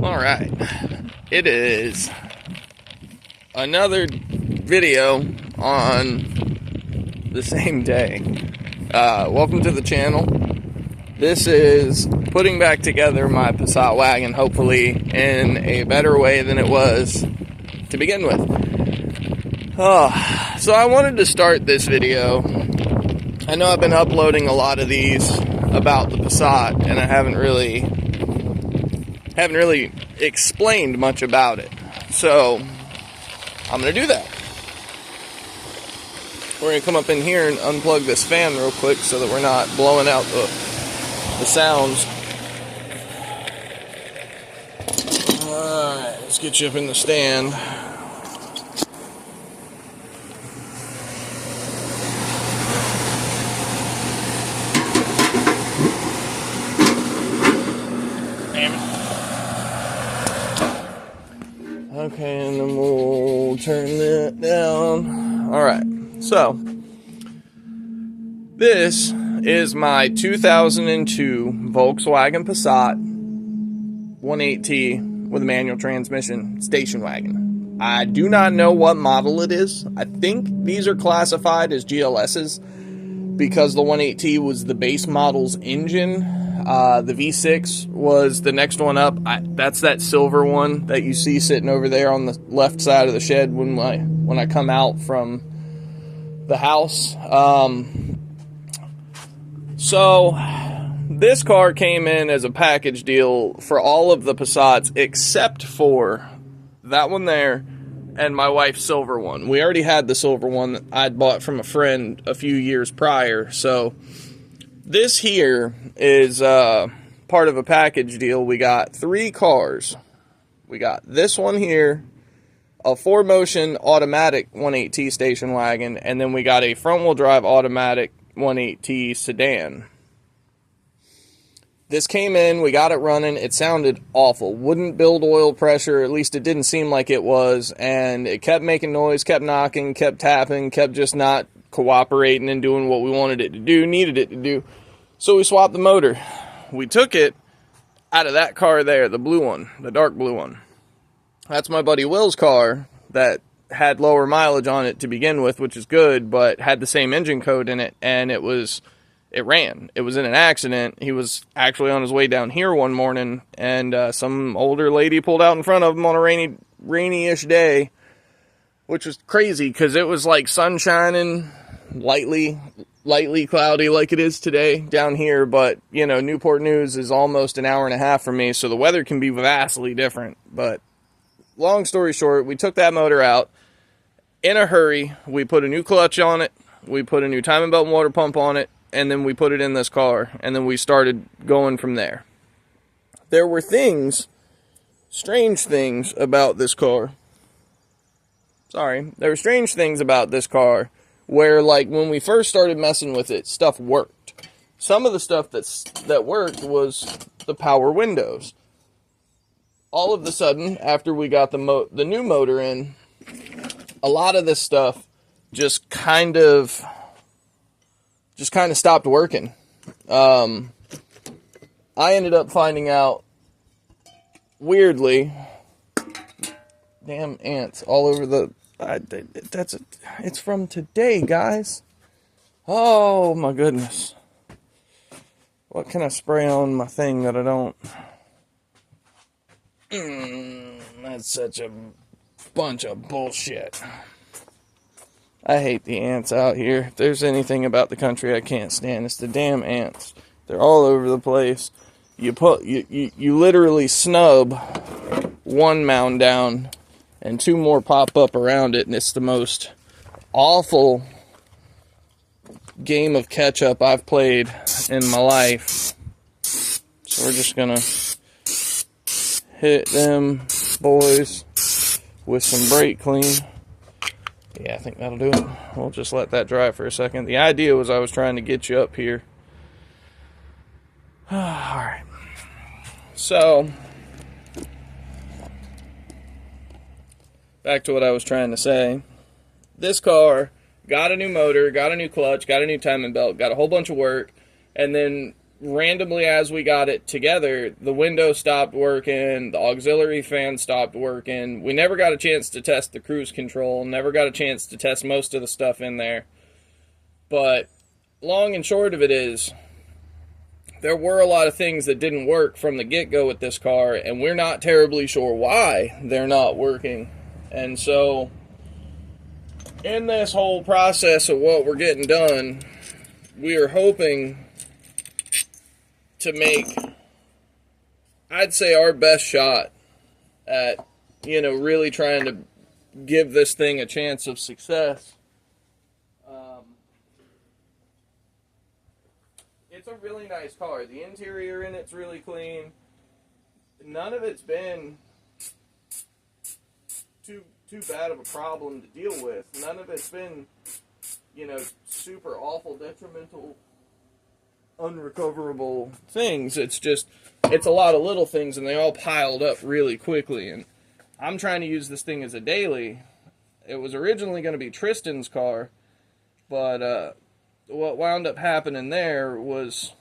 Alright, it is another video on the same day. Welcome to the channel. This is putting back together my Passat wagon, hopefully in a better way than it was to begin with. So I wanted to start this video. I know I've been uploading a lot of these about the Passat, and I haven't really explained much about it. So I'm going to do that. We're going to come up in here and unplug this fan real quick so that we're not blowing out the sounds. Alright, let's get you up in the stand. Okay, and then we'll turn that down. Alright, so this is my 2002 Volkswagen Passat 1.8T with a manual transmission station wagon. I do not know what model it is. I think these are classified as GLS's because the 1.8T was the base model's engine. The V6 was the next one up. That's that silver one that you see sitting over there on the left side of the shed when I come out from the house. So this car came in as a package deal for all of the Passats except for that one there and my wife's silver one. We already had the silver one that I'd bought from a friend a few years prior, so this here is part of a package deal. We got 3 cars. We got this one here, a 4-motion automatic 1.8T station wagon, and then we got a front-wheel drive automatic 1.8T sedan. This came in, we got it running, it sounded awful. Wouldn't build oil pressure, at least it didn't seem like it was, and it kept making noise, kept knocking, kept tapping, kept just not cooperating and doing what we wanted it to do, needed it to do. So we swapped the motor. We took it out of that car there, the blue one, the dark blue one. That's my buddy Will's car that had lower mileage on it to begin with, which is good, but had the same engine code in it, and it ran. It was in an accident. He was actually on his way down here one morning, and some older lady pulled out in front of him on a rainy-ish day, which was crazy because it was like sun shining, lightly cloudy like it is today down here, but you know, Newport News is almost an hour and a half from me, so the weather can be vastly different. But long story short, we took that motor out in a hurry. We put a new clutch on it, we put a new timing belt and water pump on it, and then we put it in this car, and then we started going from there. There were strange things about this car. There were strange things about this car where, like, when we first started messing with it, stuff worked. Some of the stuff that worked was the power windows. All of a sudden, after we got the new motor in, a lot of this stuff just kind of stopped working. I ended up finding out, weirdly, damn ants all over the... it's from today, guys. Oh my goodness. What can I spray on my thing that I don't? That's such a bunch of bullshit. I hate the ants out here. If there's anything about the country I can't stand, it's the damn ants. They're all over the place. You literally snub one mound down and 2 more pop up around it, and it's the most awful game of catch-up I've played in my life. So we're just gonna hit them boys with some brake clean. Yeah, I think that'll do it. We'll just let that dry for a second. The idea was I was trying to get you up here. Alright. So back to what I was trying to say. This car got a new motor, got a new clutch, got a new timing belt, got a whole bunch of work, and then randomly, as we got it together, the window stopped working, the auxiliary fan stopped working. We never got a chance to test the cruise control, never got a chance to test most of the stuff in there. But long and short of it is, there were a lot of things that didn't work from the get-go with this car, and we're not terribly sure why they're not working. And so, in this whole process of what we're getting done, we are hoping to make, I'd say, our best shot at, really trying to give this thing a chance of success. It's a really nice car. The interior in it's really clean. None of it's been too bad of a problem to deal with. None of it's been, super awful, detrimental, unrecoverable things. It's a lot of little things, and they all piled up really quickly. And I'm trying to use this thing as a daily. It was originally going to be Tristan's car, but what wound up happening there was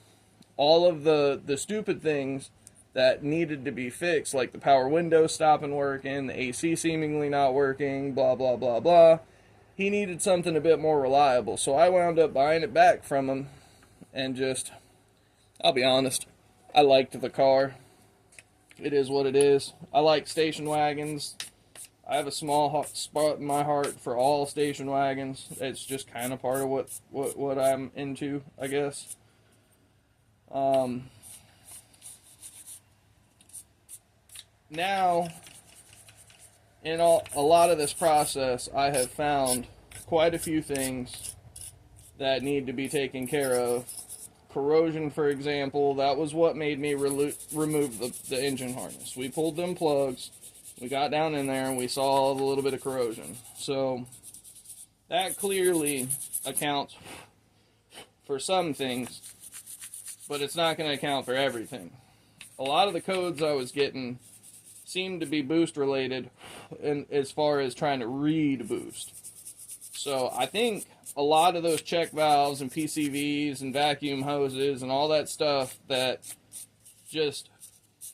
all of the stupid things that needed to be fixed, like the power window stopping working, the AC seemingly not working, blah, blah, blah, blah. He needed something a bit more reliable, so I wound up buying it back from him, and I'll be honest, I liked the car. It is what it is. I like station wagons. I have a small spot in my heart for all station wagons. It's just kind of part of what I'm into, I guess. Now, in a lot of this process, I have found quite a few things that need to be taken care of. Corrosion, for example, that was what made me remove the engine harness. We pulled them plugs. We got down in there and we saw a little bit of corrosion. So that clearly accounts for some things, but it's not going to account for everything. A lot of the codes I was getting seemed to be boost related as far as trying to read boost. So I think a lot of those check valves and PCVs and vacuum hoses and all that stuff that just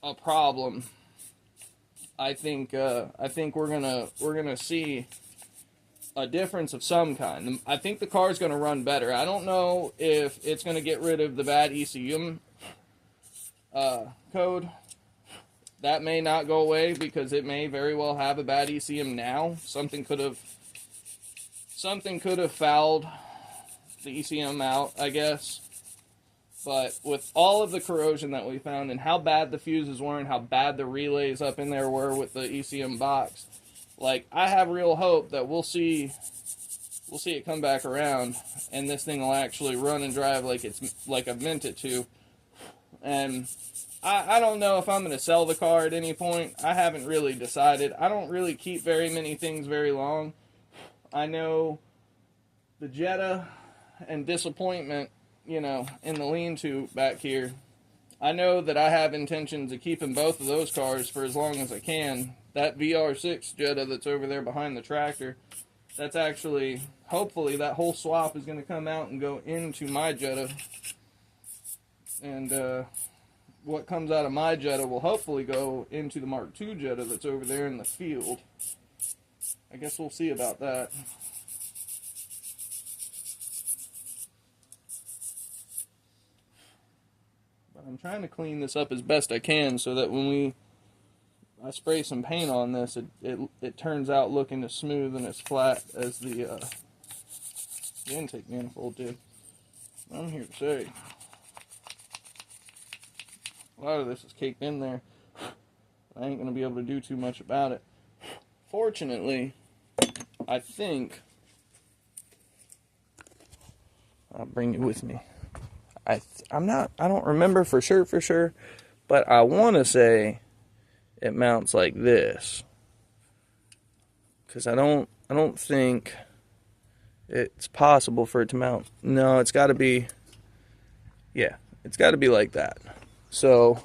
a problem. I think we're gonna see a difference of some kind. I think the car's gonna run better. I don't know if it's gonna get rid of the bad ECM code. That may not go away because it may very well have a bad ECM now. Something could have fouled the ECM out, I guess. But with all of the corrosion that we found and how bad the fuses were and how bad the relays up in there were with the ECM box, like, I have real hope that we'll see it come back around and this thing will actually run and drive like I've meant it to. And I don't know if I'm going to sell the car at any point. I haven't really decided. I don't really keep very many things very long. I know the Jetta and disappointment, in the lean-to back here. I know that I have intentions of keeping both of those cars for as long as I can. That VR6 Jetta that's over there behind the tractor, that's actually, hopefully, that whole swap is going to come out and go into my Jetta. And what comes out of my Jetta will hopefully go into the Mark II Jetta that's over there in the field. I guess we'll see about that. I'm trying to clean this up as best I can so that when I spray some paint on this, it turns out looking as smooth and as flat as the intake manifold did. I'm here to say, a lot of this is caked in there. I ain't going to be able to do too much about it. Fortunately, I think I'll bring it with me. I don't remember for sure, but I want to say it mounts like this, because I don't think it's possible for it to mount. No, it's got to be, yeah, it's got to be like that. So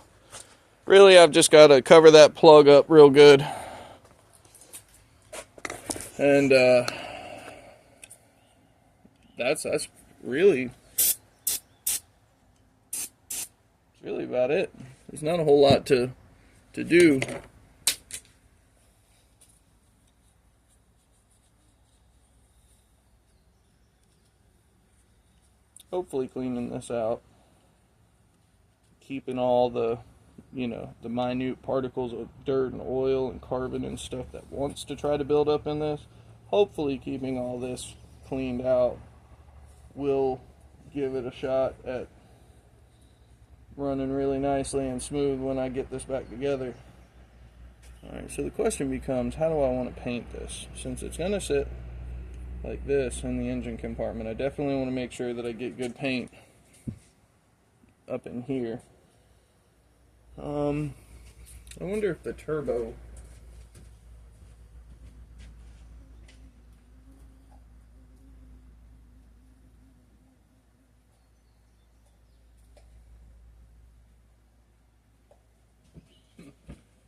really, I've just got to cover that plug up real good, and that's really really about it. There's not a whole lot to do. Hopefully cleaning this out, keeping all the, the minute particles of dirt and oil and carbon and stuff that wants to try to build up in this. Hopefully keeping all this cleaned out will give it a shot at running really nicely and smooth when I get this back together. Alright, so the question becomes, how do I want to paint this? Since it's going to sit like this in the engine compartment, I definitely want to make sure that I get good paint up in here. I wonder if the turbo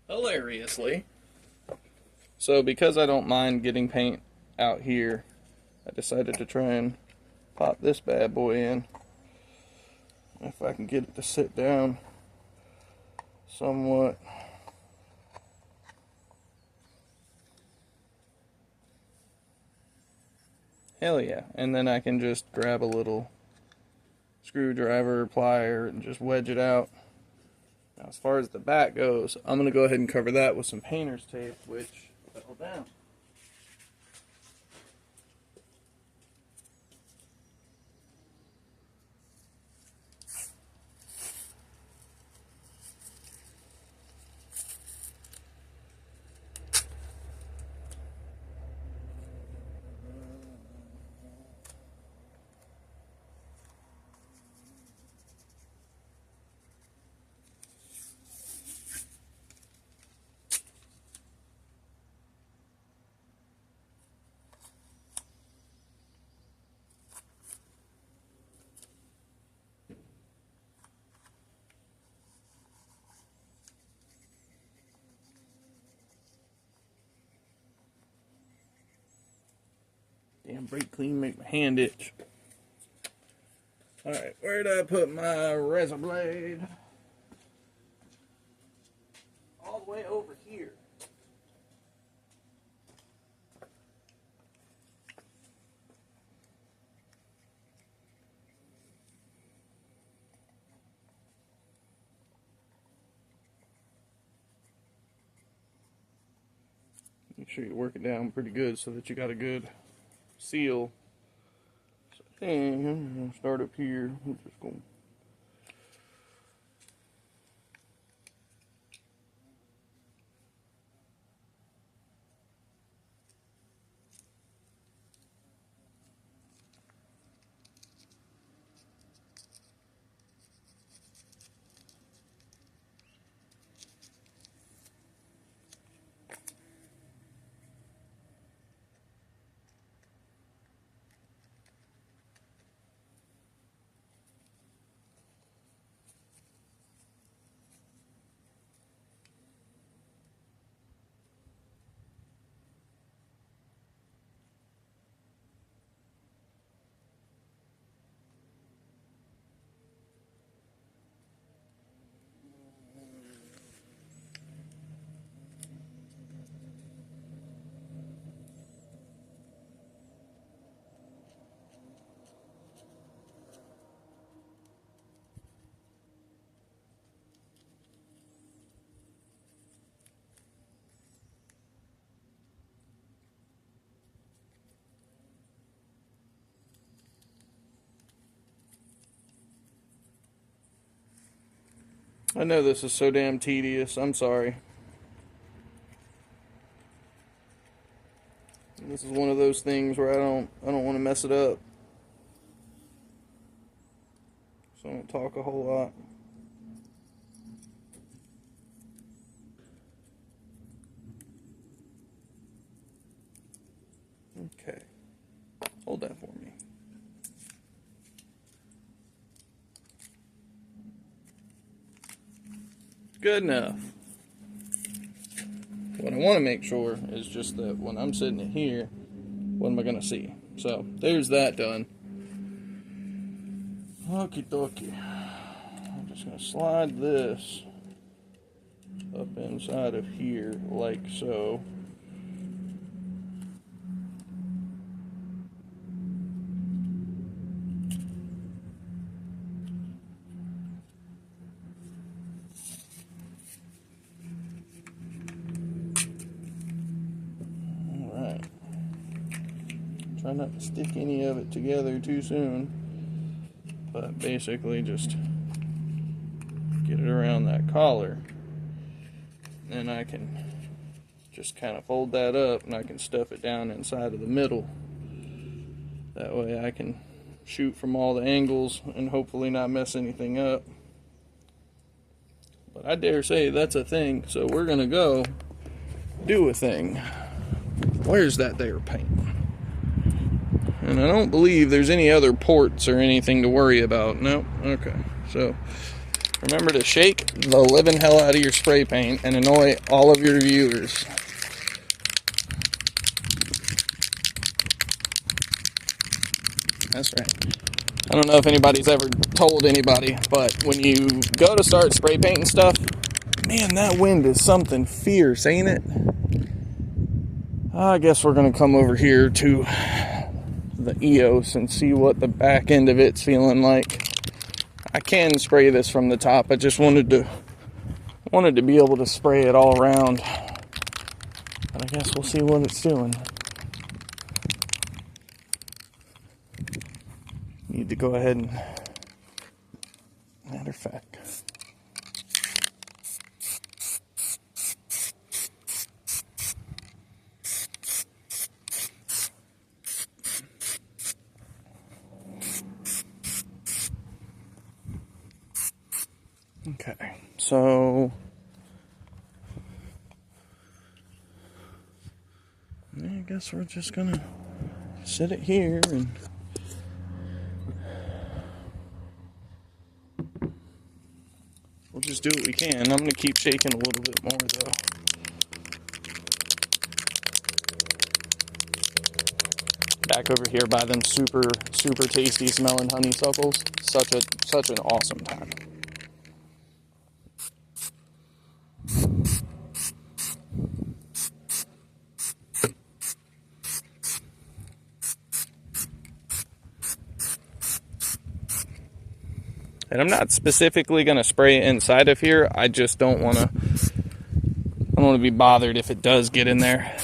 hilariously. So because I don't mind getting paint out here, I decided to try and pop this bad boy in. If I can get it to sit down somewhat. Hell yeah. And then I can just grab a little screwdriver or plier and just wedge it out. Now, as far as the back goes, I'm going to go ahead and cover that with some painter's tape, which fell down. Damn, brake clean make my hand itch. Alright, where did I put my razor blade? All the way over here. Make sure you work it down pretty good so that you got a good seal. So, I'm going to start up here. I'm just going. I know this is so damn tedious. I'm sorry. This is one of those things where I don't want to mess it up. So I don't talk a whole lot. Okay. Hold that for me. Good enough. What I want to make sure is just that when I'm sitting in here, what am I going to see? So, there's that done. Okie dokie. I'll just just going to slide this up inside of here like so. Alright. Try not to stick any of it together too soon, but basically just get it around that collar. Then I can just kind of fold that up and I can stuff it down inside of the middle. That way I can shoot from all the angles and hopefully not mess anything up. But I dare say that's a thing, so we're gonna go do a thing. Where's that there paint? And I don't believe there's any other ports or anything to worry about. Nope. Okay, so remember to shake the living hell out of your spray paint and annoy all of your viewers. That's right. I don't know if anybody's ever told anybody, but when you go to start spray painting stuff, man, that wind is something fierce, ain't it? I guess we're going to come over here to the EOS and see what the back end of it's feeling like. I can spray this from the top. I just wanted to be able to spray it all around. But I guess we'll see what it's doing. Need to go ahead and, matter of fact, okay, so I guess we're just gonna sit it here and we'll just do what we can. I'm gonna keep shaking a little bit more though. Back over here by them super tasty smelling honeysuckles. Such an awesome time. And I'm not specifically going to spray inside of here. I just don't want to be bothered if it does get in there.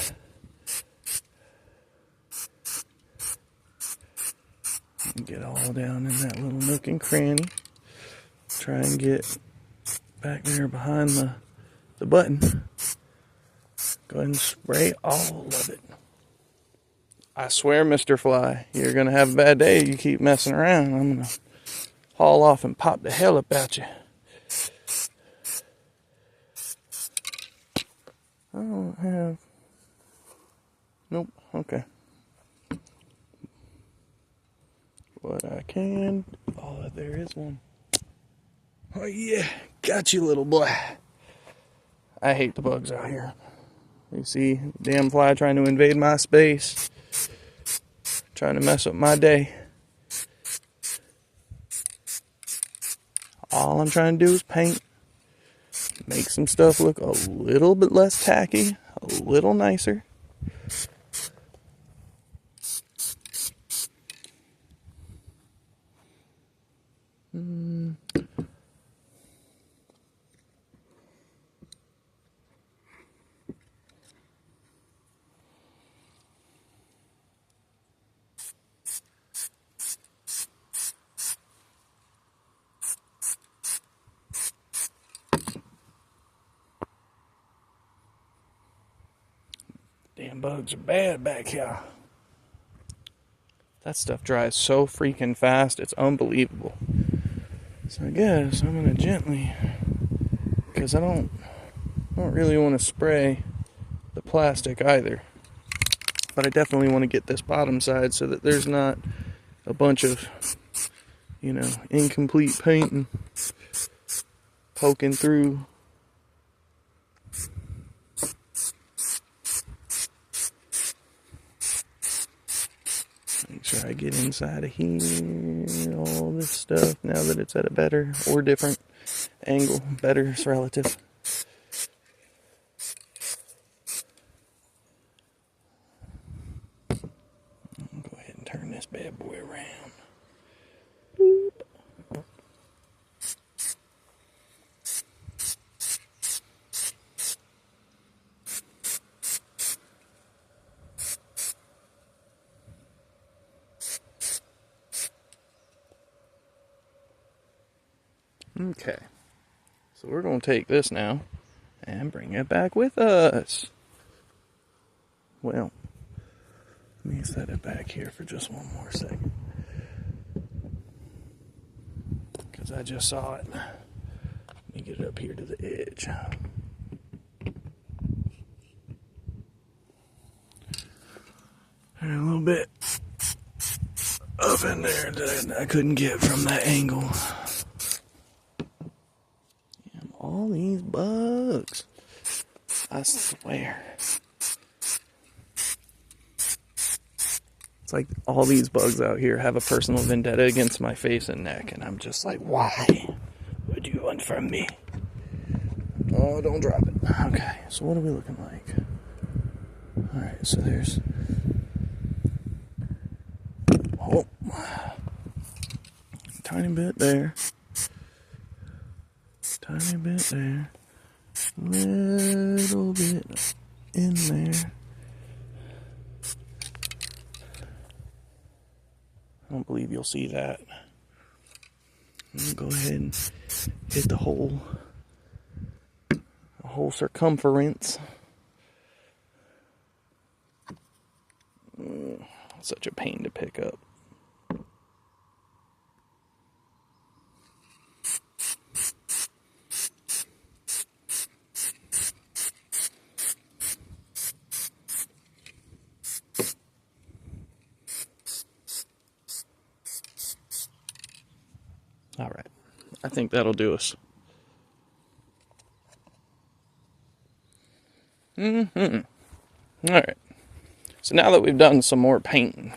Get all down in that little nook and cranny. Try and get back there behind the button. Go ahead and spray all of it. I swear, Mr. Fly, you're going to have a bad day if you keep messing around. I'm going to haul off and pop the hell up at you. I don't have... Nope, okay. But I can... Oh, there is one. Oh yeah, got you, little boy. I hate the bugs out here. You see, damn fly trying to invade my space. Trying to mess up my day. All I'm trying to do is paint. Make some stuff look a little bit less tacky. A little nicer. Damn bugs are bad back here. That stuff dries so freaking fast, it's unbelievable. So I guess I'm gonna gently, because I don't really want to spray the plastic either. But I definitely want to get this bottom side so that there's not a bunch of, incomplete paint poking through. Make sure I get inside of here, all this stuff, now that it's at a better or different angle better is relative. Go ahead and turn this bad boy around. Boop. Okay, so we're going to take this now and bring it back with us. Well, let me set it back here for just one more second, because I just saw it. Let me get it up here to the edge. And a little bit up in there that I couldn't get from that angle. Damn, all these bugs. I swear. It's like all these bugs out here have a personal vendetta against my face and neck, and I'm just like, why? What do you want from me? Oh, don't drop it. Okay, so what are we looking like? Alright, so there's... Oh. Tiny bit there. Tiny bit there. Little bit in there. I don't believe you'll see that. I'm gonna go ahead and hit the whole circumference. Such a pain to pick up. All right, I think that'll do us. All right, so now that we've done some more painting,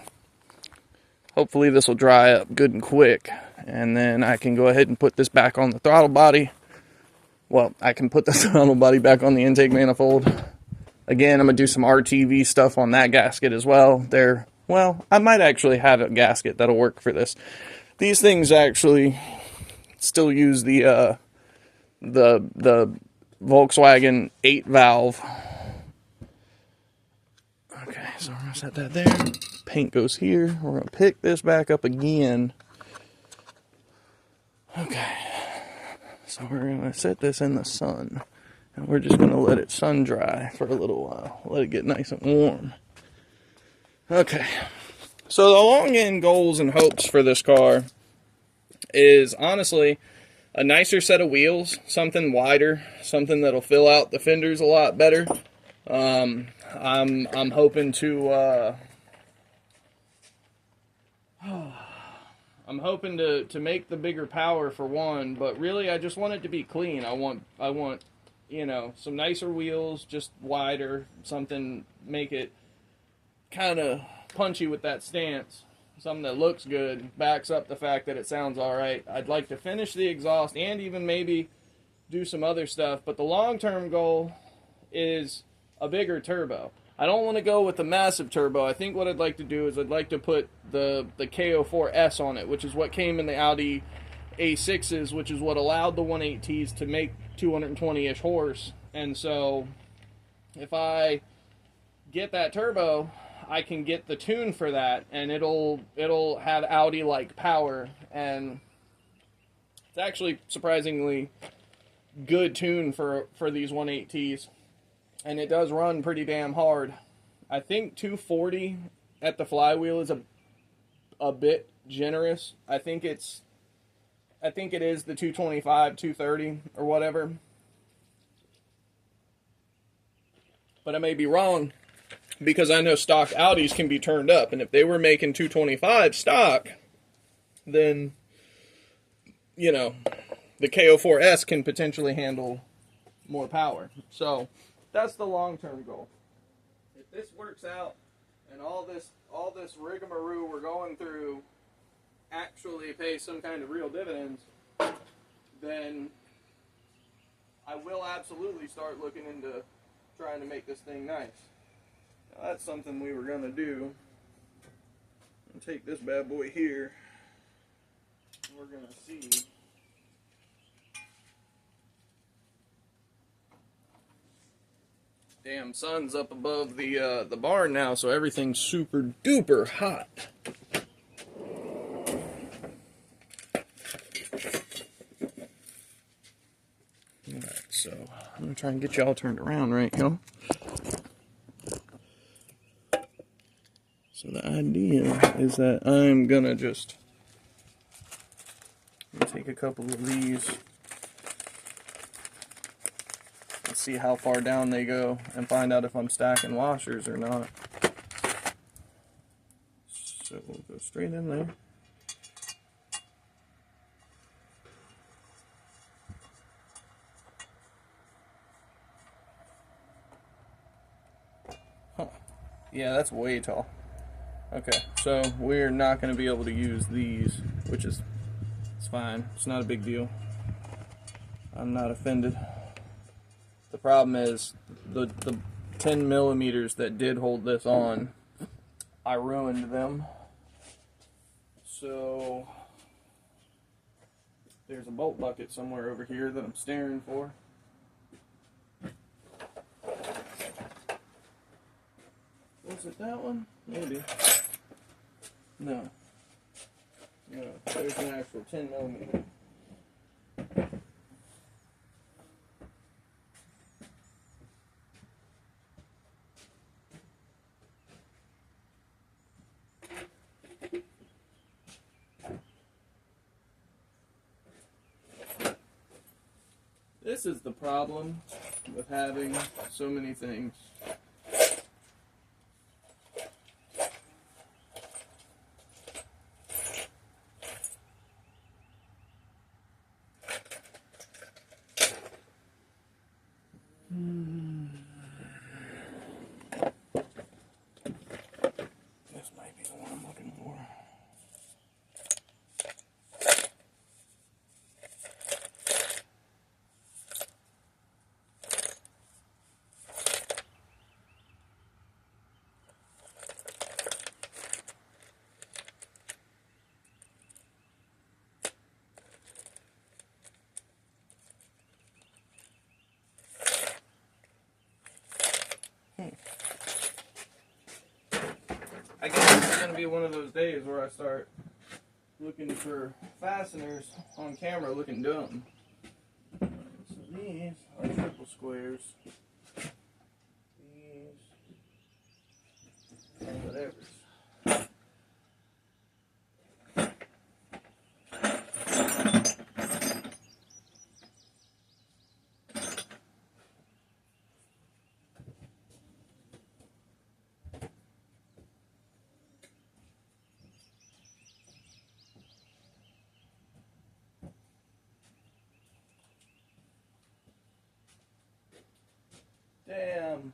hopefully this will dry up good and quick, and then I can go ahead and put this back on the throttle body. Well, I can put the throttle body back on the intake manifold. Again, I'm going to do some RTV stuff on that gasket as well. Well, I might actually have a gasket that'll work for this. These things actually still use the Volkswagen 8 valve. Okay, so we're going to set that there. Paint goes here. We're going to pick this back up again. Okay, so we're going to set this in the sun. And we're just going to let it sun dry for a little while. Let it get nice and warm. Okay, so the long end goals and hopes for this car is honestly a nicer set of wheels, something wider, something that'll fill out the fenders a lot better. I'm hoping to make the bigger power for one, but really I just want it to be clean. I want you know, some nicer wheels, just wider, something make it kind of punchy with that stance. Something that looks good, backs up the fact that it sounds alright. I'd like to finish the exhaust and even maybe do some other stuff, but the long-term goal is a bigger turbo. I don't want to go with the massive turbo. I think what I'd like to do is I'd like to put the K04S on it, which is what came in the Audi A6s, which is what allowed the 1.8Ts to make 220-ish horse. And so if I get that turbo, I can get the tune for that, and it'll have Audi-like power, and it's actually surprisingly good tune for these 1.8Ts, and it does run pretty damn hard. I think 240 at the flywheel is a bit generous. I think it is the 225, 230, or whatever, but I may be wrong, because I know stock Audis can be turned up, and if they were making 225 stock, then, you know, the K04S can potentially handle more power. So that's the long-term goal. If this works out, and all this rigmarole we're going through actually pays some kind of real dividends, then I will absolutely start looking into trying to make this thing nice. Now, that's something we were going to do. I'll take this bad boy here. We're going to see. Damn, sun's up above the barn now, so everything's super duper hot. Alright, so I'm gonna try and get y'all turned around right here. So the idea is that I'm gonna just take a couple of these and see how far down they go and find out if I'm stacking washers or not. So we'll go straight in there. Huh. Yeah, that's way tall. Okay, so we're not going to be able to use these, which is it's fine. It's not a big deal. I'm not offended. The problem is the 10 millimeters that did hold this on, I ruined them. So there's a bolt bucket somewhere over here that I'm staring for. Was it that one? Maybe. No. No, there's an actual 10 millimeter. This is the problem with having so many things. This might be the one I'm looking for. I guess it's going to be one of those days where I start looking for fasteners on camera looking dumb. So these are triple squares. These are whatever. Damn.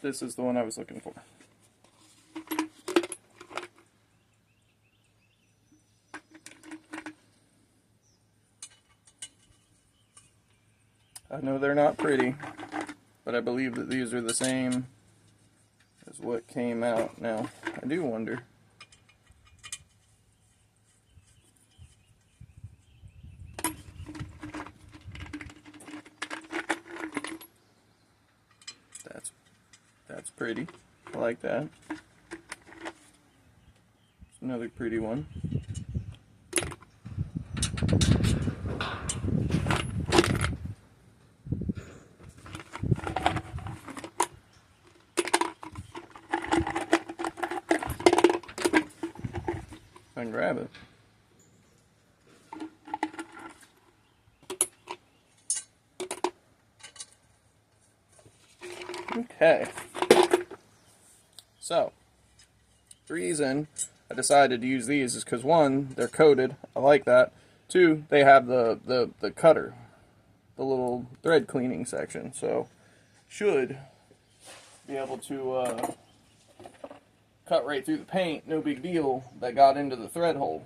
This is the one I was looking for. I know they're not pretty, but I believe that these are the same as what came out. Now, I do wonder. That's pretty. I like that. It's another pretty one. I can grab it. Okay. So, the reason I decided to use these is because, one, they're coated. I like that. Two, they have the cutter, the little thread cleaning section. So, should be able to cut right through the paint, no big deal, that got into the thread hole.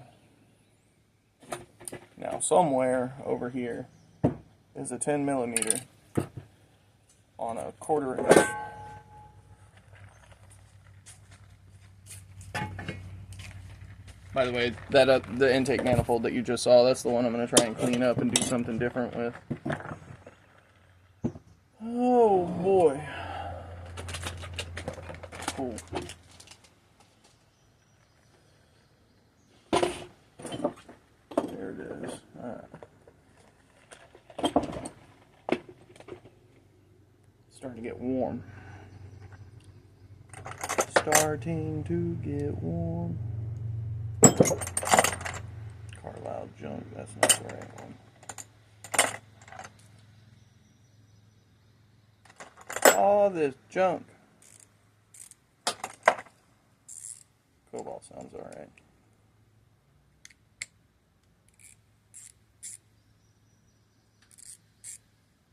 Now, somewhere over here is a 10 millimeter on a 1/4 inch. By the way, that the intake manifold that you just saw, that's the one I'm going to try and clean up and do something different with. Oh boy. Cool. There it is. Alright. Starting to get warm. Starting to get warm. Carlisle junk, that's not the right one. All this junk. Cobalt sounds alright.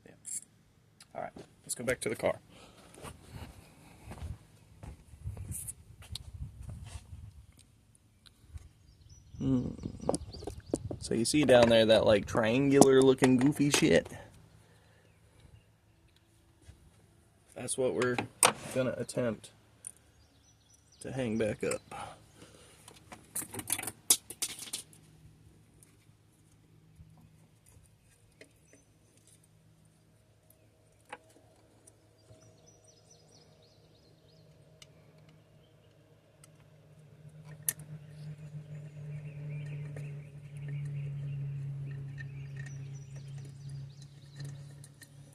Yeah. Alright, let's go back to the car. So you see down there that like triangular looking goofy shit? That's what we're gonna attempt to hang back up.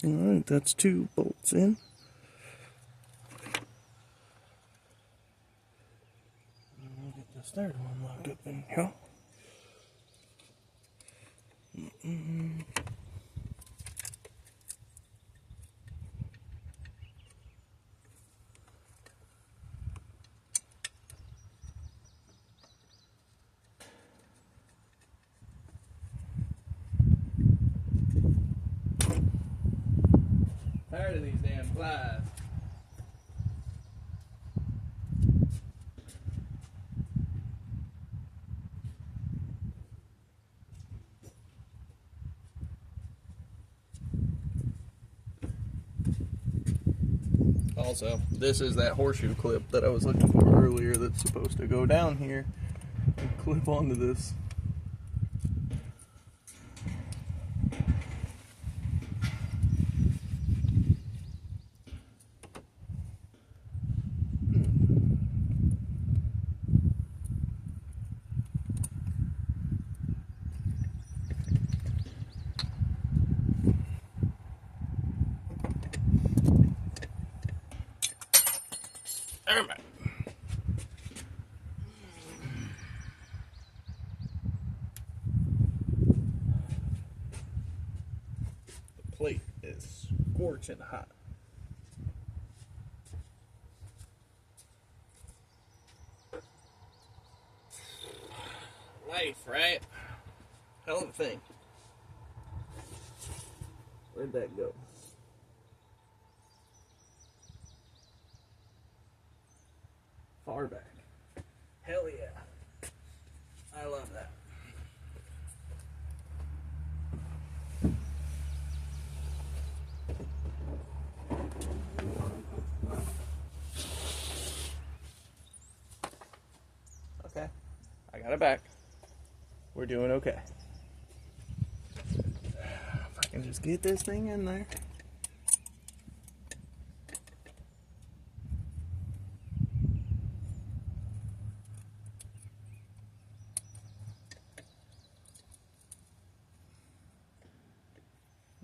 Alright, that's 2 bolts in. We'll get this third one locked up in here. Tired of these damn flies. Also, this is that horseshoe clip that I was looking for earlier that's supposed to go down here and clip onto this. Alright. The plate is scorching hot. Life, right? Hell of a thing. Where'd that go? Far back. Hell yeah. I love that. Okay. I got it back. We're doing okay. If I can just get this thing in there.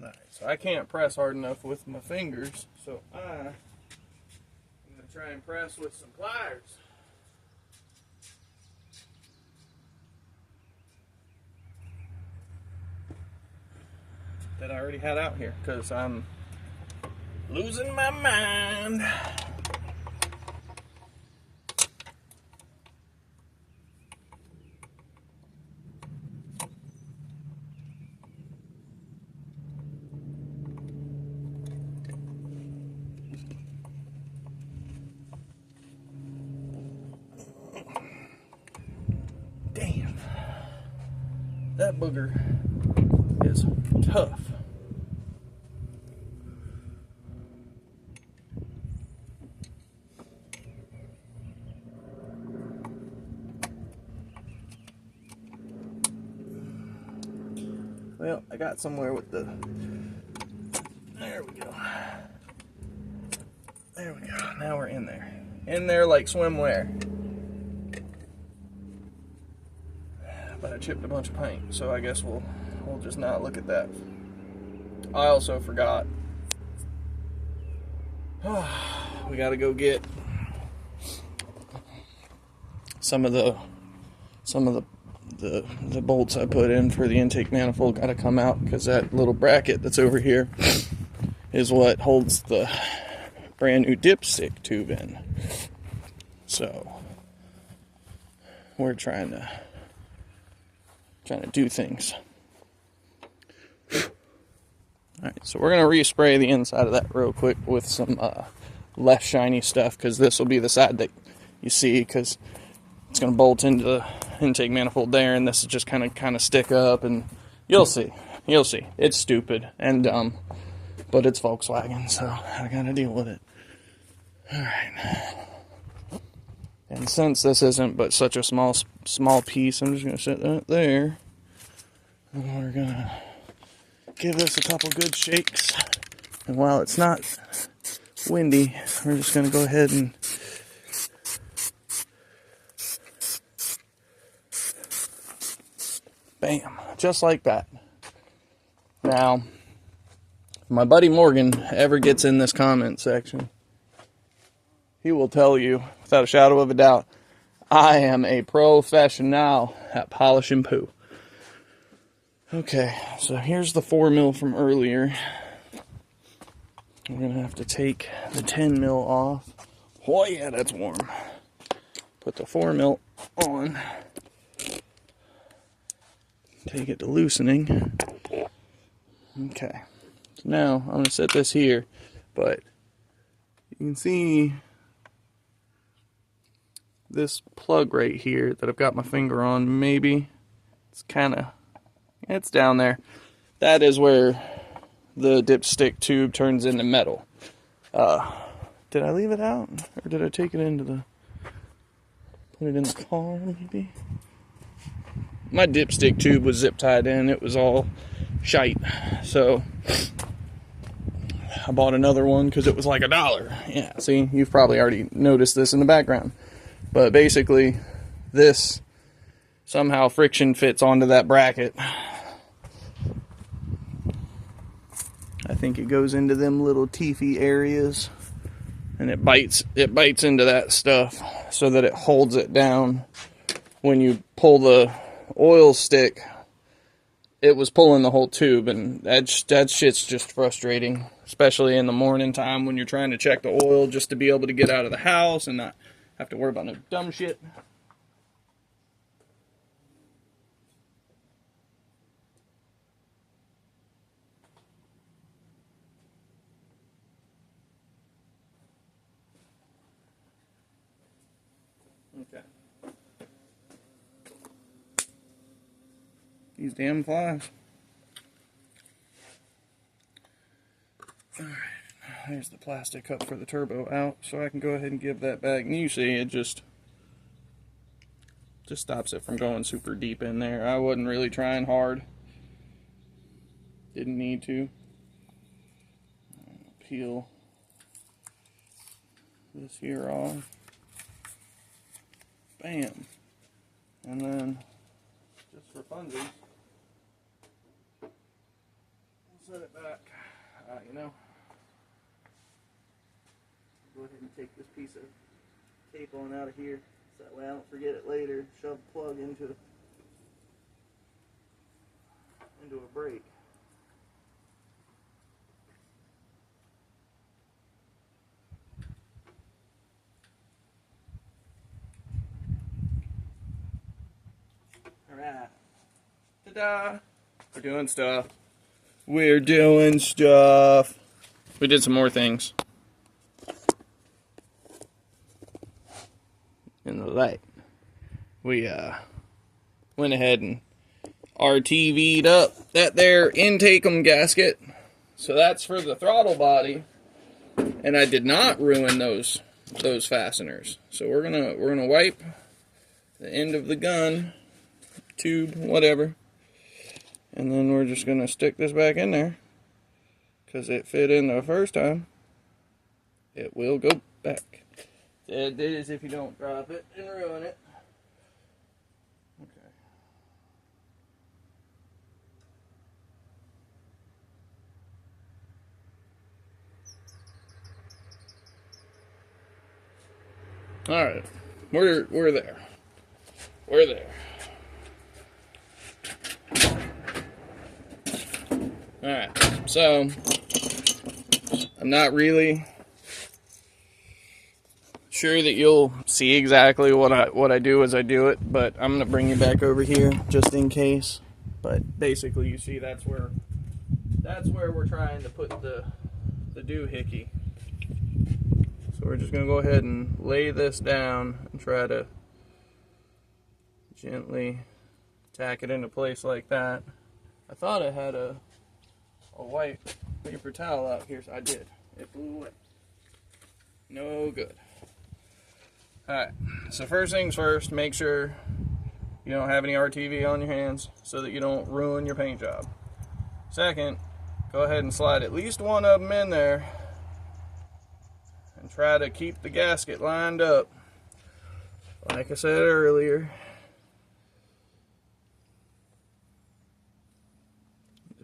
Alright, so I can't press hard enough with my fingers, so I'm going to try and press with some pliers. That I already had out here, because I'm Losing my mind. Damn. That booger is tough. Well, I got somewhere with the... There we go. There we go. Now we're in there. In there like swimwear. But I chipped a bunch of paint, so I guess we'll just not look at that. I also forgot. We gotta go get some of the bolts I put in for the intake manifold gotta come out, because that little bracket that's over here is what holds the brand new dipstick tube in. So we're trying to do things. Alright, so we're going to respray the inside of that real quick with some less shiny stuff, because this will be the side that you see, because it's going to bolt into the intake manifold there, and this is just kind of stick up, and you'll see. It's stupid and dumb, but it's Volkswagen, so I got to deal with it. Alright. And since this isn't but such a small piece, I'm just going to set that there. And we're going to give this a couple good shakes. And while it's not windy, we're just going to go ahead and bam, just like that. Now, if my buddy Morgan ever gets in this comment section, he will tell you, without a shadow of a doubt, I am a professional at polishing poo. Okay, so here's the 4mm from earlier. We're going to have to take the 10mm off. Oh yeah, that's warm. Put the 4mm on. Take it to loosening. Okay, so now I'm going to set this here, but you can see this plug right here that I've got my finger on. Maybe it's down there. That is where the dipstick tube turns into metal. Did I leave it out, or did I take it into put it in the car maybe? My dipstick tube was zip tied in. It was all shite, so I bought another one because it was like $1. Yeah, see, you've probably already noticed this in the background. But basically, this somehow friction fits onto that bracket. I think it goes into them little teethy areas, and it bites into that stuff so that it holds it down. When you pull the oil stick, it was pulling the whole tube, and that shit's just frustrating, especially in the morning time when you're trying to check the oil just to be able to get out of the house and not have to worry about no dumb shit. Okay. These damn flies. Alright, there's the plastic cup for the turbo out, so I can go ahead and give that back. And you see, it just stops it from going super deep in there. I wasn't really trying hard. Didn't need to. Peel this here off. Bam. And then, just for funsies, set it back. You know, go ahead and take this piece of tape on out of here, so that way I don't forget it later. Shove the plug into a brake. Ta-da! We're doing stuff. We're doing stuff. We did some more things. In the light. We went ahead and RTV'd up that there intake-em gasket. So that's for the throttle body. And I did not ruin those fasteners. So we're gonna wipe the end of the gun, tube, whatever. And then we're just gonna stick this back in there. Because it fit in the first time. It will go back. It is if you don't drop it and ruin it. Okay. All right, we're there. We're there. All right, so I'm not really sure that you'll see exactly what I do as I do it, but I'm gonna bring you back over here just in case. But basically, you see that's where we're trying to put the doohickey. So we're just gonna go ahead and lay this down and try to gently tack it into place like that. I thought I had a white paper towel out here, so I did. It blew away. No good. Alright, so first things first, make sure you don't have any RTV on your hands so that you don't ruin your paint job. Second, go ahead and slide at least one of them in there and try to keep the gasket lined up. Like I said earlier,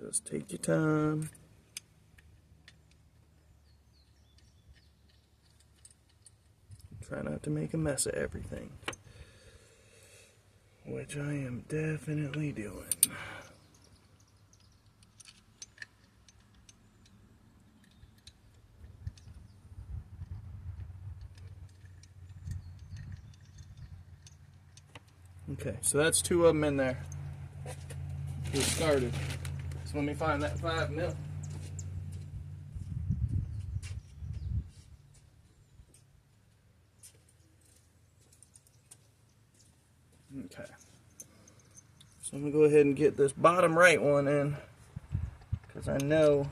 just take your time. Try not to make a mess of everything, which I am definitely doing. Okay, so that's two of them in there. We started. So let me find that 5mm. Okay. So I'm going to go ahead and get this bottom right one in, because I know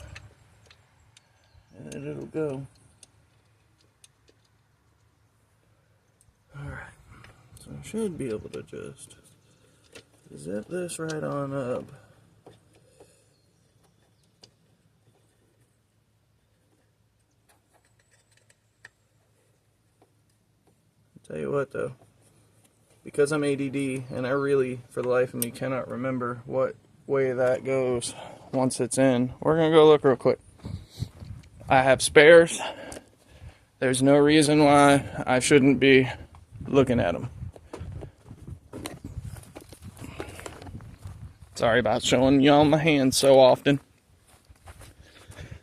that it'll go. Alright. So I should be able to just zip this right on up. Tell you what though, because I'm ADD and I really, for the life of me, cannot remember what way that goes once it's in, we're going to go look real quick. I have spares. There's no reason why I shouldn't be looking at them. Sorry about showing y'all my hands so often.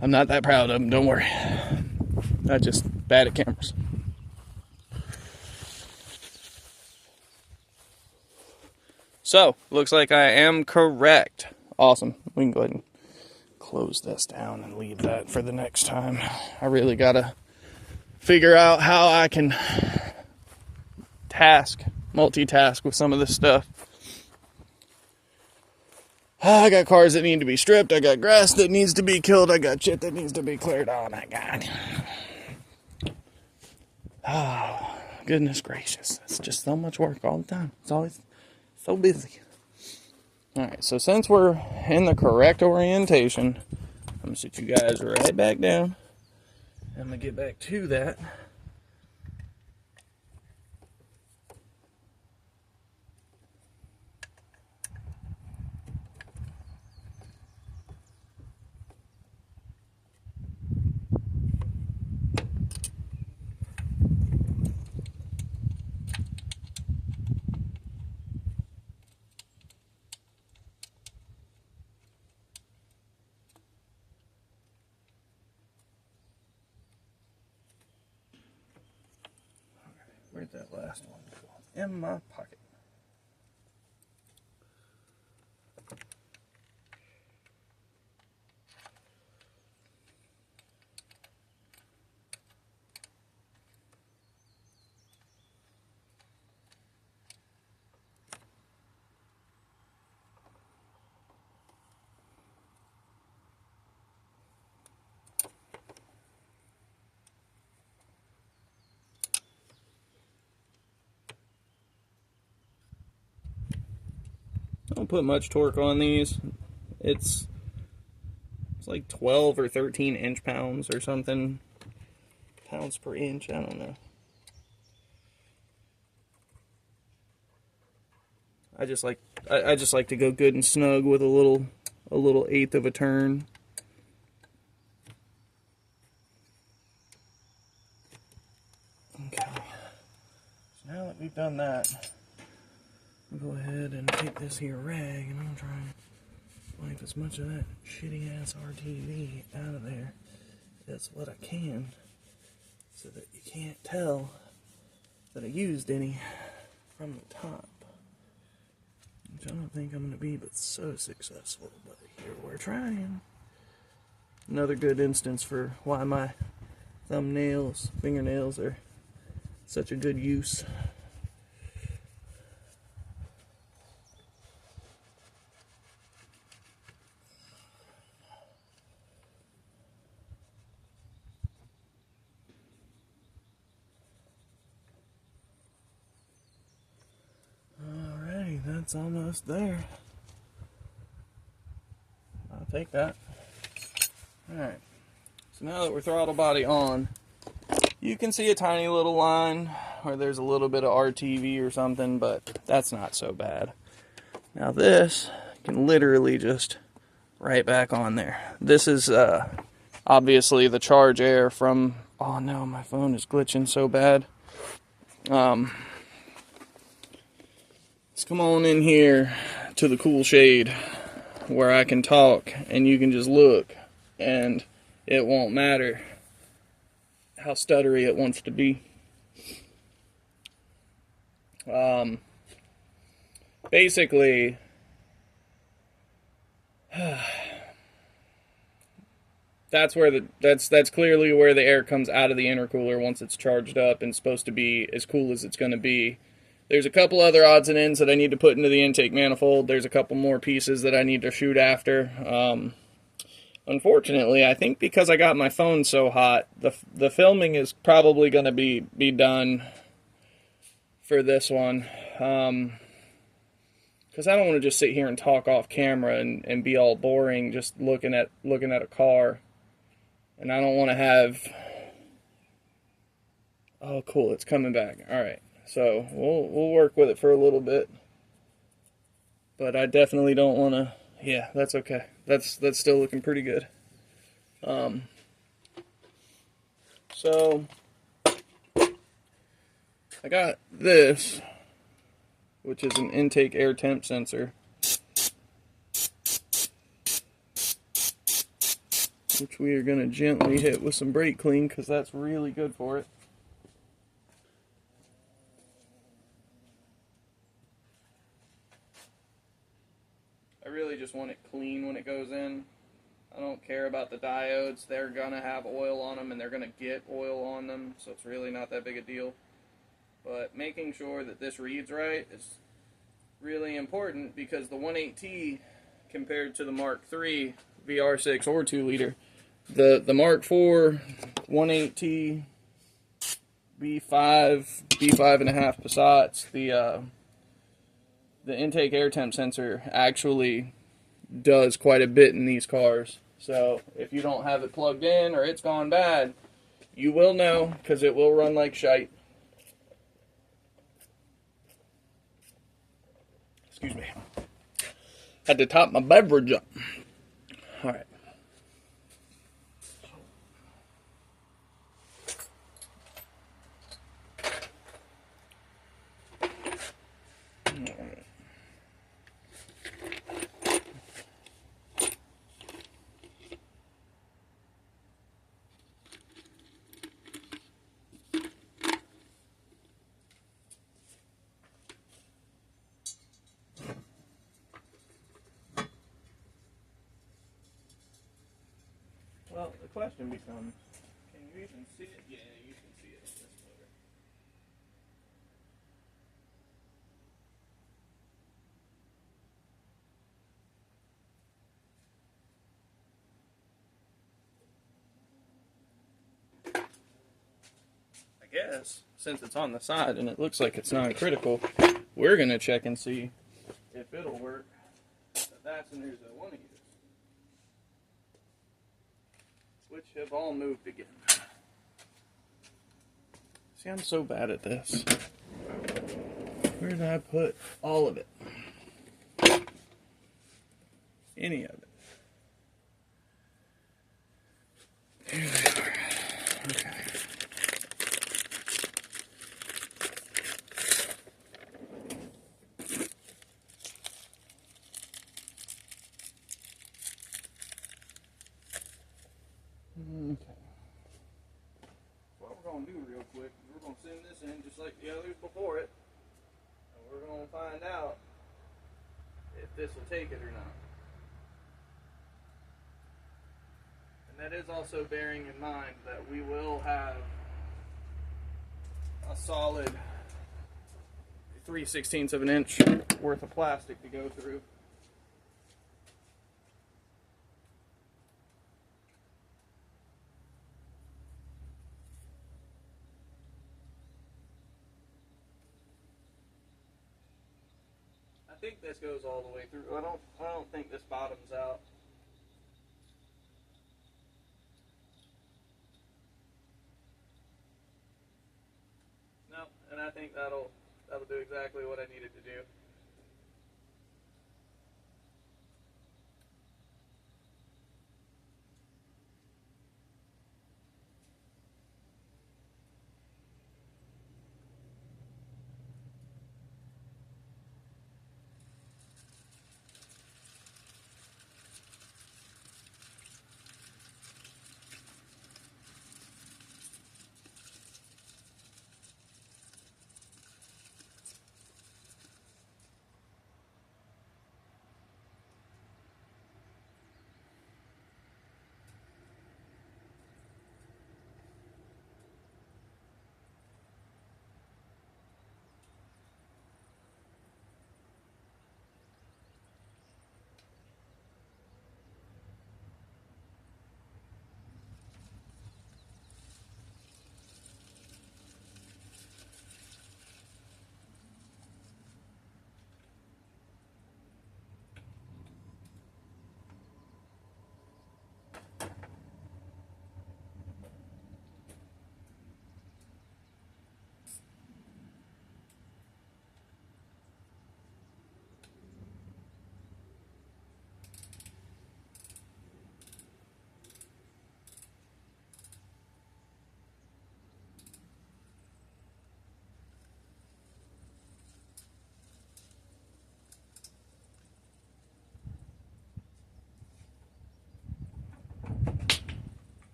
I'm not that proud of them, don't worry. I'm just bad at cameras. So, looks like I am correct. Awesome. We can go ahead and close this down and leave that for the next time. I really gotta figure out how I can multitask with some of this stuff. I got cars that need to be stripped. I got grass that needs to be killed. I got shit that needs to be cleared. Oh my God. Oh, goodness gracious. It's just so much work all the time. It's always so busy. Alright, so since we're in the correct orientation, I'm going to sit you guys right back down. I'm going to get back to that. Where'd that last one go? In my pocket. don't put much torque on these. It's like 12 or 13 inch-pounds or something. Pounds per inch, I don't know. I just like to go good and snug with a little eighth of a turn. Okay. So now that we've done that, I'll go ahead and take this here rag and I'm trying to wipe as much of that shitty ass RTV out of there as what I can, so that you can't tell that I used any from the top. Which I don't think I'm going to be but so successful, but here we're trying. Another good instance for why my fingernails are such a good use. Alrighty, that's almost there. I'll take that. Alright, so now that we're throttle body on, you can see a tiny little line where there's a little bit of RTV or something, but that's not so bad. Now this can literally just right back on there. This is obviously the charge air from, oh no, my phone is glitching so bad. Let's come on in here to the cool shade where I can talk and you can just look and it won't matter how stuttery it wants to be. Basically, that's clearly where the air comes out of the intercooler once it's charged up and supposed to be as cool as it's going to be. There's a couple other odds and ends that I need to put into the intake manifold. There's a couple more pieces that I need to shoot after. Unfortunately, I think because I got my phone so hot, the filming is probably going to be done for this one. Because I don't want to just sit here and talk off camera and be all boring just looking at a car. And I don't want to have... Oh, cool, it's coming back. All right. So we'll work with it for a little bit, but I definitely don't want to. Yeah, that's okay. That's still looking pretty good. So I got this, which is an intake air temp sensor, which we are going to gently hit with some brake clean because that's really good for it. I really just want it clean when it goes in. I don't care about the diodes. They're going to have oil on them and they're going to get oil on them, so it's really not that big a deal. But making sure that this reads right is really important because the 1.8T compared to the Mark III VR6 or 2 liter, the Mark IV 1.8T B5.5 Passats, the intake air temp sensor actually does quite a bit in these cars. So if you don't have it plugged in or it's gone bad, you will know because it will run like shite. Excuse me. Had to top my beverage up. All right. Well, the question becomes, can you even see it? Yeah, you can see it in this motor. I guess, since it's on the side and it looks like it's non-critical, we're going to check and see if it'll work. fasteners I want to use, which have all moved again. See, I'm so bad at this. Where did I put all of it? Any of it. Here they are. Okay. Okay. What we're going to do real quick is we're going to send this in just like the others before it. And we're going to find out if this will take it or not. And that is also bearing in mind that we will have a solid 3/16 of an inch worth of plastic to go through. I think this goes all the way through. I don't think this bottoms out. No, and I think that'll do exactly what I needed to do.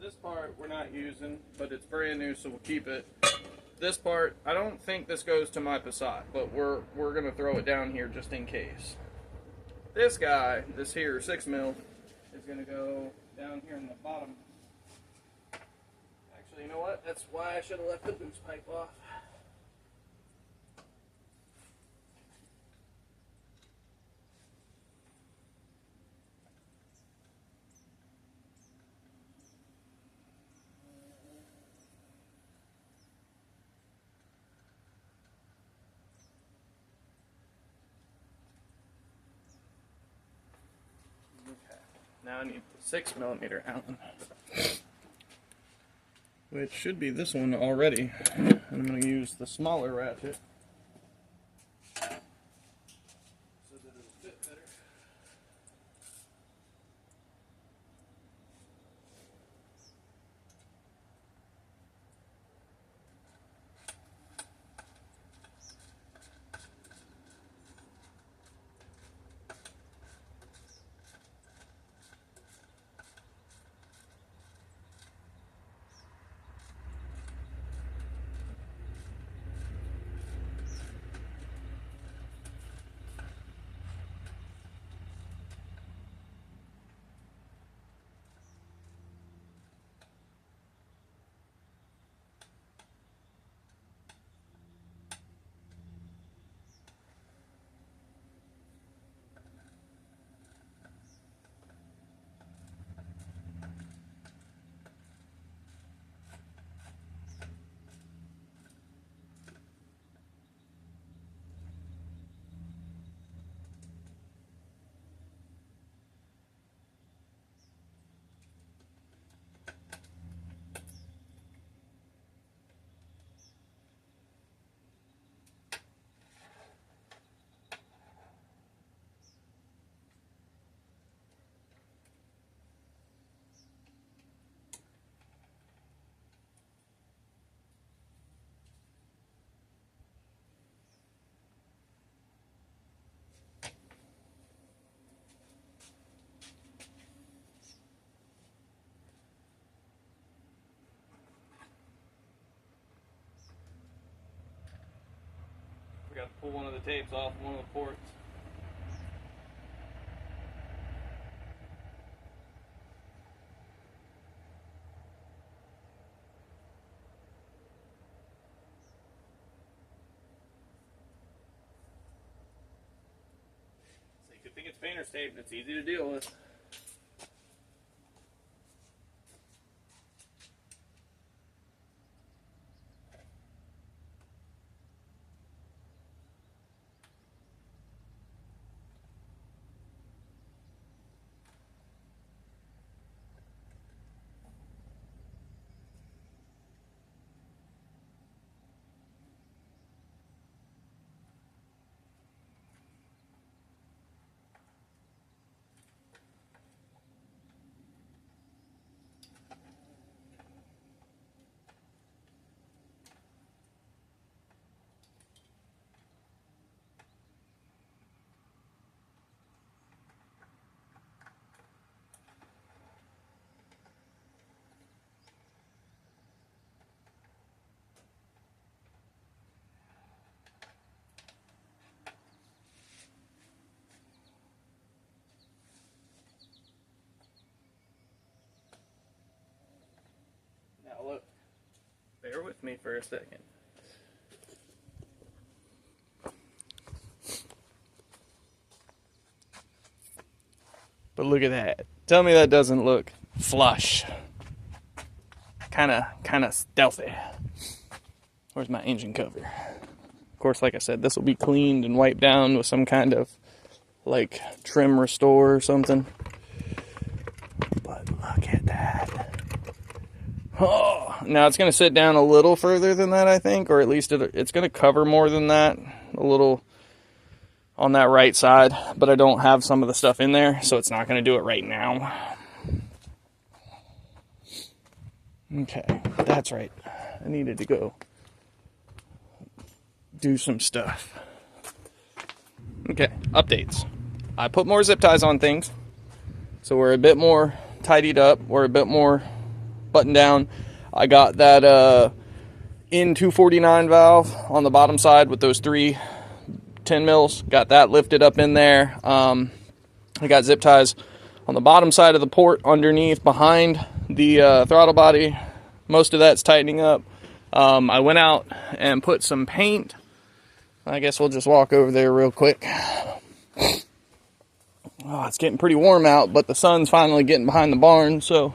This part we're not using, but it's brand new, so we'll keep it. This part, I don't think this goes to my Passat, but we're gonna throw it down here just in case. This guy, this here 6mm, is gonna go down here in the bottom. Actually, you know what? That's why I should have left the boost pipe off. Now I need the 6mm Allen, which should be this one already. And I'm going to use the smaller ratchet so that it'll fit better. Forgot to pull one of the tapes off one of the ports. So you could think it's painter's tape, and it's easy to deal with. Now look, bear with me for a second. But look at that. Tell me that doesn't look flush. Kinda stealthy. Where's my engine cover? Of course, like I said, this will be cleaned and wiped down with some kind of like trim restore or something. But look at that. Oh, now it's going to sit down a little further than that, I think, or at least it's going to cover more than that, a little on that right side, but I don't have some of the stuff in there, so it's not going to do it right now. Okay, that's right. I needed to go do some stuff. Okay, updates. I put more zip ties on things, so we're a bit more tidied up. We're a bit more buttoned down. I got that N249 valve on the bottom side with those 3 10 mils. Got that lifted up in there. I got zip ties on the bottom side of the port underneath behind the throttle body. Most of that's tightening up. I went out and put some paint. I guess we'll just walk over there real quick. Oh, it's getting pretty warm out, but the sun's finally getting behind the barn, so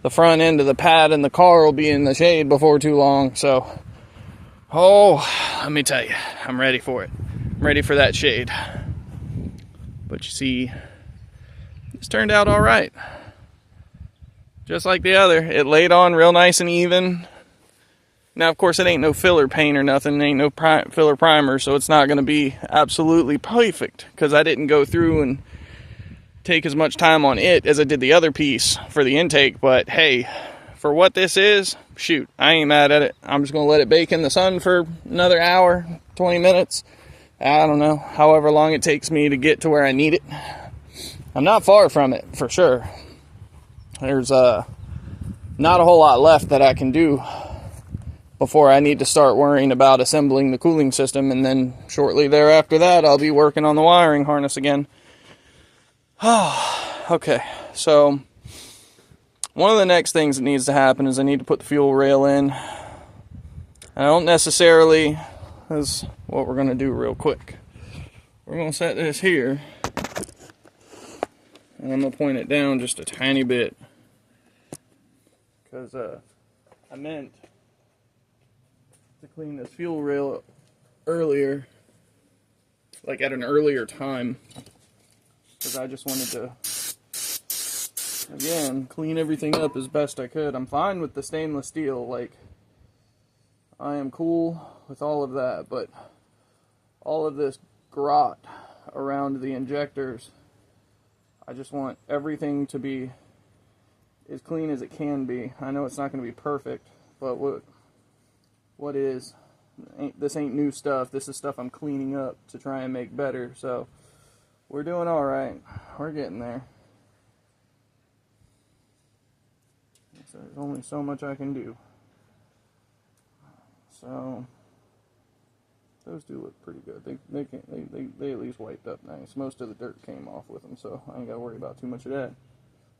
the front end of the pad in the car will be in the shade before too long. So, oh, let me tell you, I'm ready for it. I'm ready for that shade. But you see, it's turned out all right. Just like the other, it laid on real nice and even. Now, of course, it ain't no filler paint or nothing. It ain't no filler primer, so it's not going to be absolutely perfect because I didn't go through and take as much time on it as I did the other piece for the intake. But hey, for what this is, shoot, I ain't mad at it. I'm just going to let it bake in the sun for another hour, 20 minutes. I don't know, however long it takes me to get to where I need it. I'm not far from it, for sure. There's not a whole lot left that I can do before I need to start worrying about assembling the cooling system, and then shortly thereafter that, I'll be working on the wiring harness again. Okay, so one of the next things that needs to happen is I need to put the fuel rail in. I don't necessarily, that's what we're going to do real quick. We're going to set this here, and I'm going to point it down just a tiny bit, because I meant to clean this fuel rail earlier, like at an earlier time, because I just wanted to, again, clean everything up as best I could. I'm fine with the stainless steel, like, I am cool with all of that, but all of this grot around the injectors, I just want everything to be as clean as it can be. I know it's not going to be perfect, but what is, this ain't new stuff. This is stuff I'm cleaning up to try and make better. So we're doing all right. We're getting there. So there's only so much I can do. So Those do look pretty good. They at least wiped up nice. Most of the dirt came off with them, so I ain't got to worry about too much of that.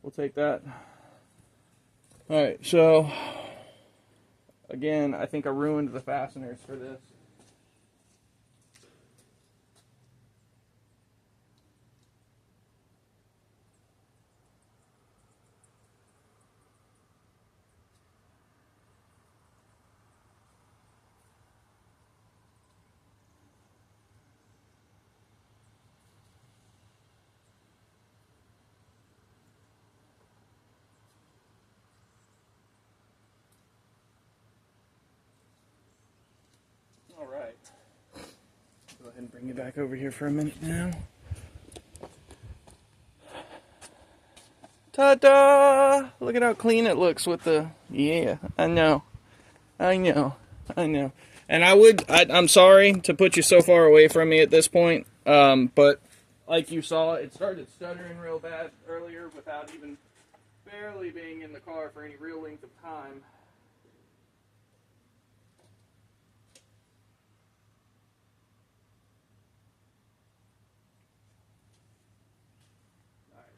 We'll take that. All right, so again, I think I ruined the fasteners for this. All right. Go ahead and bring you back over here for a minute now. Ta-da! Look at how clean it looks with the... Yeah, I know. And I'm sorry to put you so far away from me at this point, but like you saw, it started stuttering real bad earlier without even barely being in the car for any real length of time.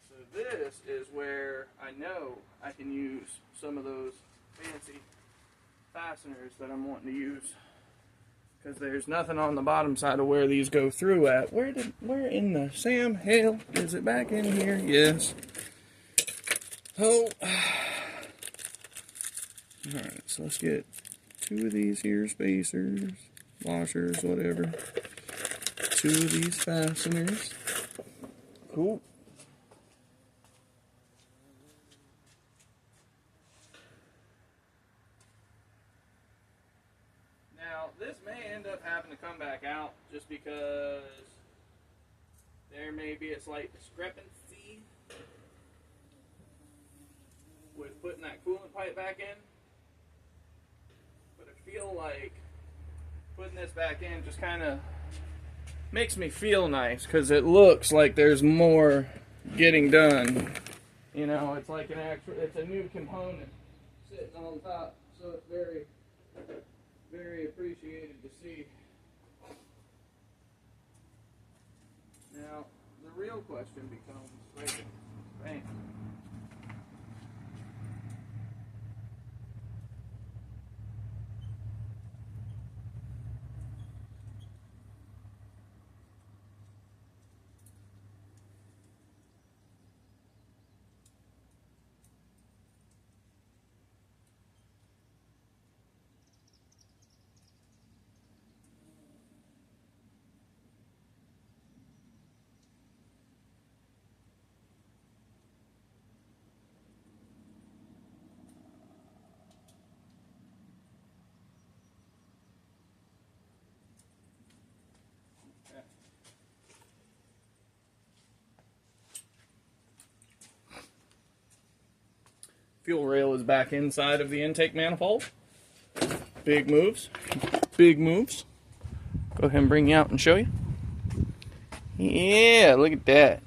So this is where I know I can use some of those fancy fasteners that I'm wanting to use, because there's nothing on the bottom side of where these go through at. Where in the Sam hell is it? Back in here? Yes. Oh. Alright, so let's get 2 of these here spacers, washers, whatever. 2 of these fasteners. Cool. Now, this may end up having to come back out just because there may be a slight discrepancy with putting that coolant pipe back in. But I feel like putting this back in just kind of makes me feel nice, because it looks like there's more getting done. You know, it's like it's a new component sitting on top, so it's very, very appreciated to see. Now, the real question becomes, right, bang. Fuel rail is back inside of the intake manifold. Big moves. Big moves. Go ahead and bring you out and show you. Yeah, look at that.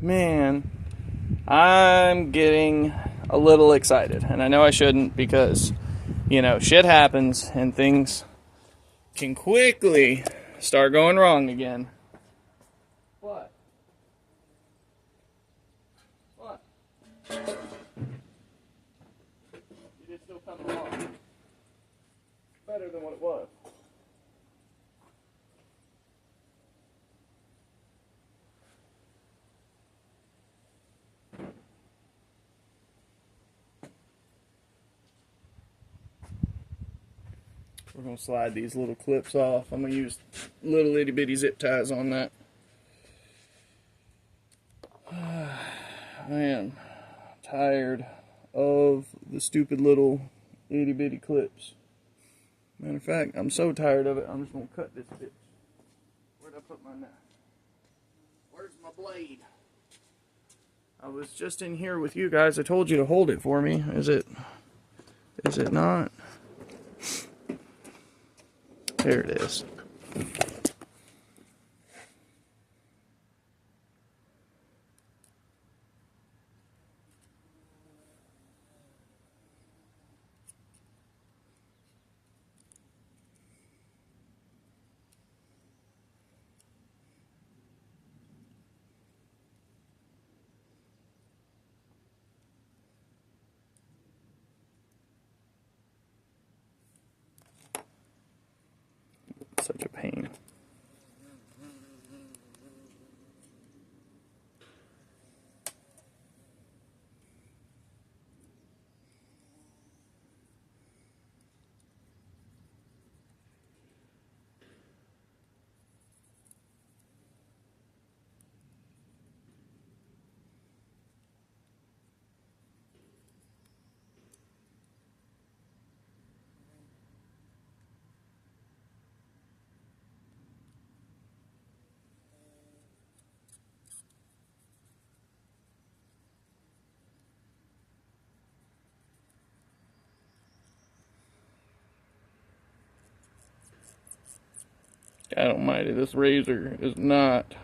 Man, I'm getting a little excited. And I know I shouldn't, because, you know, shit happens and things can quickly start going wrong again. It is still coming along better than what it was. We're going to slide these little clips off. I'm going to use little itty bitty zip ties on that. I am tired of the stupid little itty bitty clips. Matter of fact, I'm so tired of it, I'm just going to cut this bitch. Where'd I put my knife? Where's my blade? I was just in here with you guys. I told you to hold it for me. Is it not? There it is. such a pain. God almighty, this razor is not.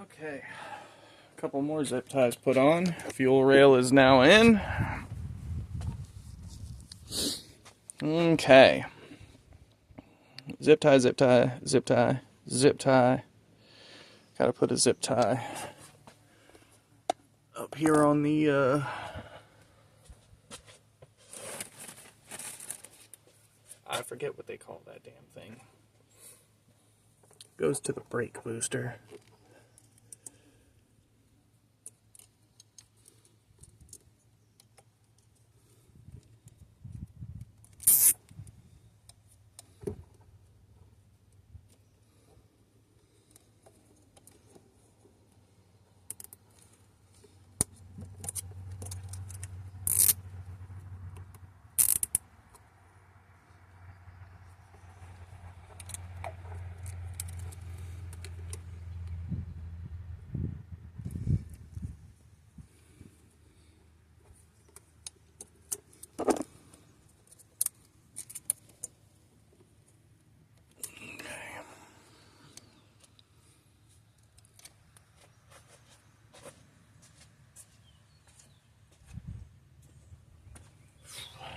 Okay, a couple more zip ties put on. Fuel rail is now in. Okay. Zip tie, zip tie, zip tie, zip tie. Gotta put a zip tie up here on the, I forget what they call that damn thing. Goes to the brake booster.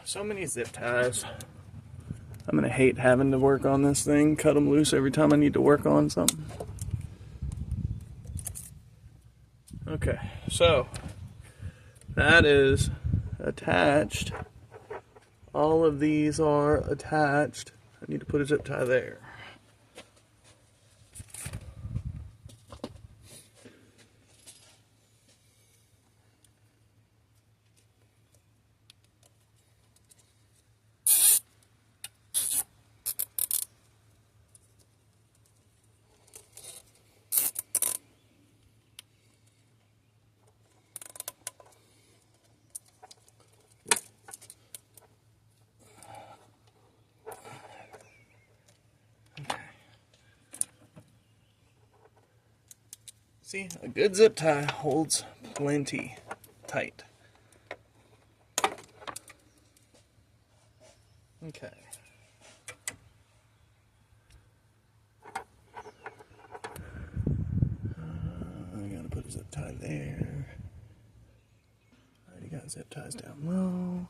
So many zip ties. I'm gonna hate having to work on this thing, cut them loose every time I need to work on something. Okay, so that is attached. All of these are attached. I need to put a zip tie there. See, a good zip tie holds plenty tight. Okay. I gotta put a zip tie there. I already got zip ties down low.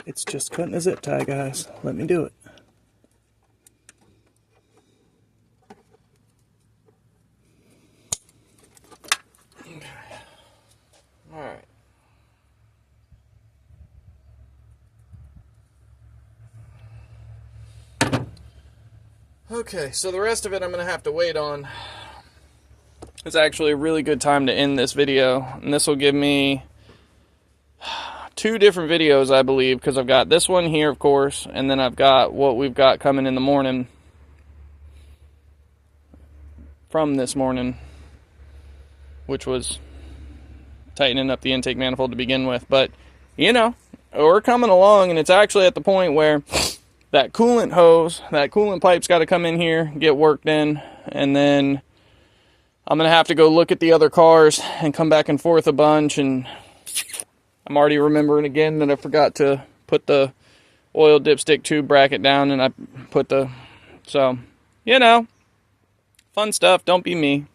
It's just cutting a zip tie, guys. Let me do it. Okay. All right. Okay, so the rest of it I'm going to have to wait on. It's actually a really good time to end this video, and this will give me 2 different videos, I believe, because I've got this one here, of course, and then I've got what we've got coming in the morning from this morning, which was tightening up the intake manifold to begin with. But, you know, we're coming along, and it's actually at the point where that coolant hose, that coolant pipe's got to come in here, get worked in, and then I'm going to have to go look at the other cars and come back and forth a bunch, and I'm already remembering again that I forgot to put the oil dipstick tube bracket down, and I put the, so, you know, fun stuff, don't be me.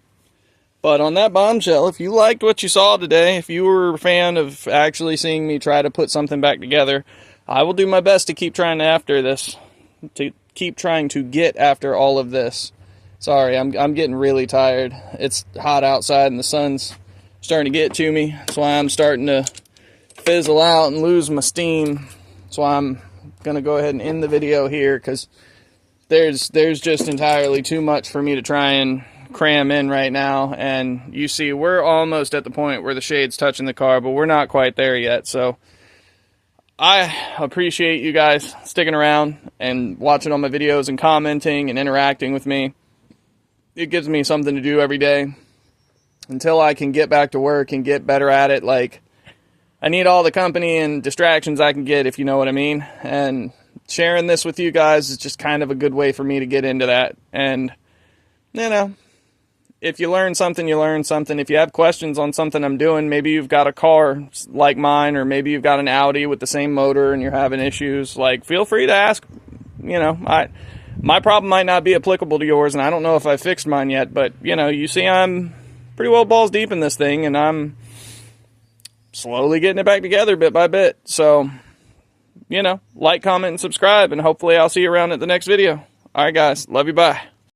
But on that bombshell, if you liked what you saw today, if you were a fan of actually seeing me try to put something back together, I will do my best to keep trying after this, to keep trying to get after all of this. Sorry, I'm getting really tired. It's hot outside and the sun's starting to get to me. That's why I'm starting to fizzle out and lose my steam. That's why I'm going to go ahead and end the video here, because there's just entirely too much for me to try and cram in right now. And you see, we're almost at the point where the shade's touching the car, but we're not quite there yet. So I appreciate you guys sticking around and watching all my videos and commenting and interacting with me. It gives me something to do every day until I can get back to work and get better at it. Like, I need all the company and distractions I can get, if you know what I mean. And sharing this with you guys is just kind of a good way for me to get into that. And, you know, if you learn something, you learn something. If you have questions on something I'm doing, maybe you've got a car like mine, or maybe you've got an Audi with the same motor and you're having issues, like, feel free to ask. You know, my problem might not be applicable to yours, and I don't know if I fixed mine yet, but, you know, you see I'm pretty well balls deep in this thing, and I'm slowly getting it back together bit by bit. So, you know, like, comment, and subscribe, and hopefully I'll see you around at the next video. All right, guys. Love you. Bye.